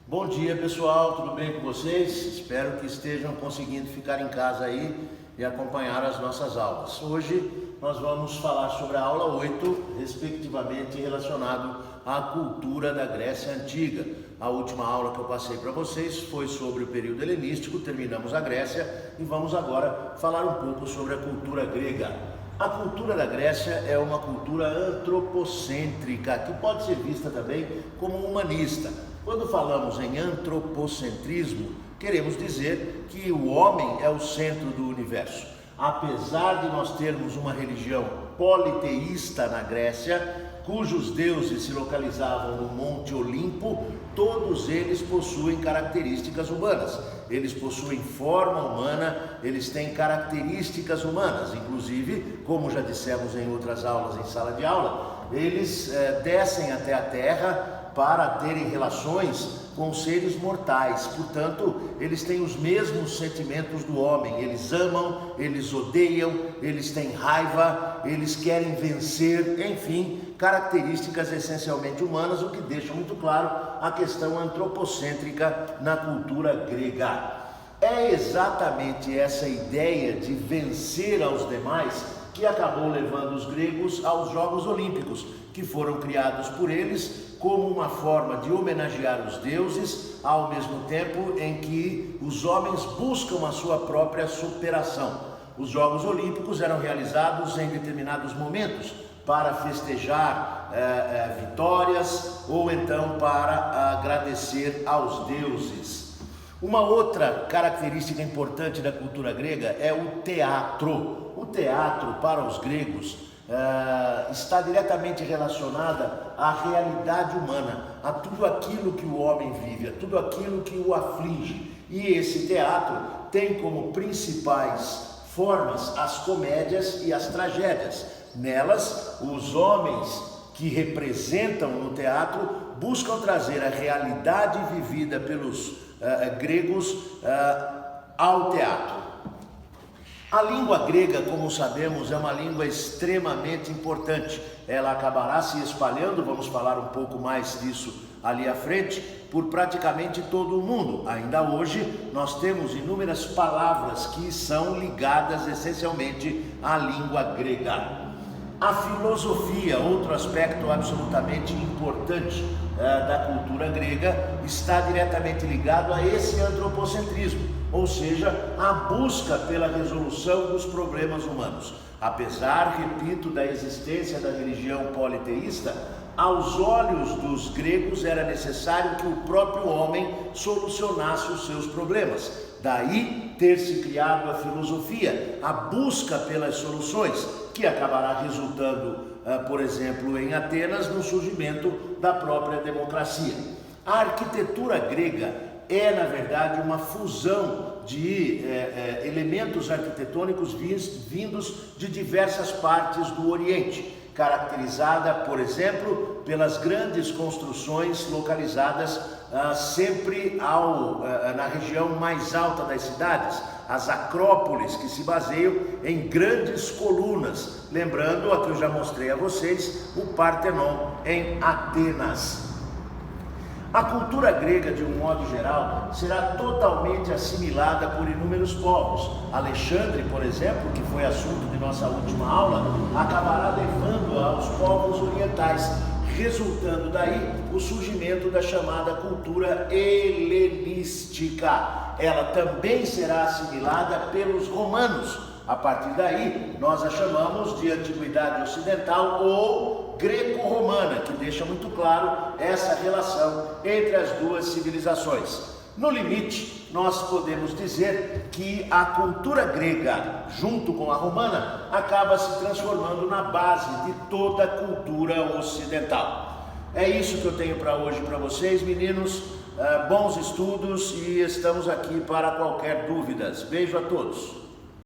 Bom dia, pessoal, tudo bem com vocês? Espero que estejam conseguindo ficar em casa aí e acompanhar as nossas aulas. Hoje nós vamos falar sobre a aula 8, respectivamente relacionado à cultura da Grécia Antiga. A última aula que eu passei para vocês foi sobre o período helenístico, terminamos a Grécia e vamos agora falar um pouco sobre a cultura grega. A cultura da Grécia é uma cultura antropocêntrica, que pode ser vista também como humanista. Quando falamos em antropocentrismo, queremos dizer que o homem é o centro do universo. Apesar de nós termos uma religião politeísta na Grécia, cujos deuses se localizavam no Monte Olimpo, todos eles possuem características humanas. Eles possuem forma humana, eles têm características humanas. Inclusive, como já dissemos em outras aulas em sala de aula, eles descem até a Terra para terem relações com seres mortais. Portanto, eles têm os mesmos sentimentos do homem. Eles amam, eles odeiam, eles têm raiva, eles querem vencer, enfim, características essencialmente humanas, o que deixa muito claro a questão antropocêntrica na cultura grega. É exatamente essa ideia de vencer aos demais que acabou levando os gregos aos Jogos Olímpicos, que foram criados por eles como uma forma de homenagear os deuses, ao mesmo tempo em que os homens buscam a sua própria superação. Os Jogos Olímpicos eram realizados em determinados momentos para festejar vitórias ou então para agradecer aos deuses. Uma outra característica importante da cultura grega é o teatro. O teatro, para os gregos, está diretamente relacionada à realidade humana, a tudo aquilo que o homem vive, a tudo aquilo que o aflige. E esse teatro tem como principais formas as comédias e as tragédias. Nelas, os homens que representam no teatro buscam trazer a realidade vivida pelos gregos ao teatro. A língua grega, como sabemos, é uma língua extremamente importante. Ela acabará se espalhando, vamos falar um pouco mais disso ali à frente, por praticamente todo o mundo. Ainda hoje, nós temos inúmeras palavras que são ligadas essencialmente à língua grega. A filosofia, outro aspecto absolutamente importante da cultura grega, está diretamente ligado a esse antropocentrismo, ou seja, a busca pela resolução dos problemas humanos. Apesar, repito, da existência da religião politeísta, aos olhos dos gregos era necessário que o próprio homem solucionasse os seus problemas. Daí ter se criado a filosofia, a busca pelas soluções, que acabará resultando, por exemplo, em Atenas, no surgimento da própria democracia. A arquitetura grega é, na verdade, uma fusão de elementos arquitetônicos vindos de diversas partes do Oriente, caracterizada, por exemplo, pelas grandes construções localizadas sempre na região mais alta das cidades, as acrópolis, que se baseiam em grandes colunas, lembrando a que eu já mostrei a vocês, o Partenon em Atenas. A cultura grega, de um modo geral, será totalmente assimilada por inúmeros povos. Alexandre, por exemplo, que foi assunto de nossa última aula, acabará levando aos povos orientais, resultando daí o surgimento da chamada cultura helenística. Ela também será assimilada pelos romanos. A partir daí, nós a chamamos de Antiguidade Ocidental ou Greco-Romana, que deixa muito claro essa relação entre as duas civilizações. No limite, nós podemos dizer que a cultura grega, junto com a romana, acaba se transformando na base de toda a cultura ocidental. É isso que eu tenho para hoje para vocês, meninos. Bons estudos e estamos aqui para qualquer dúvidas. Beijo a todos.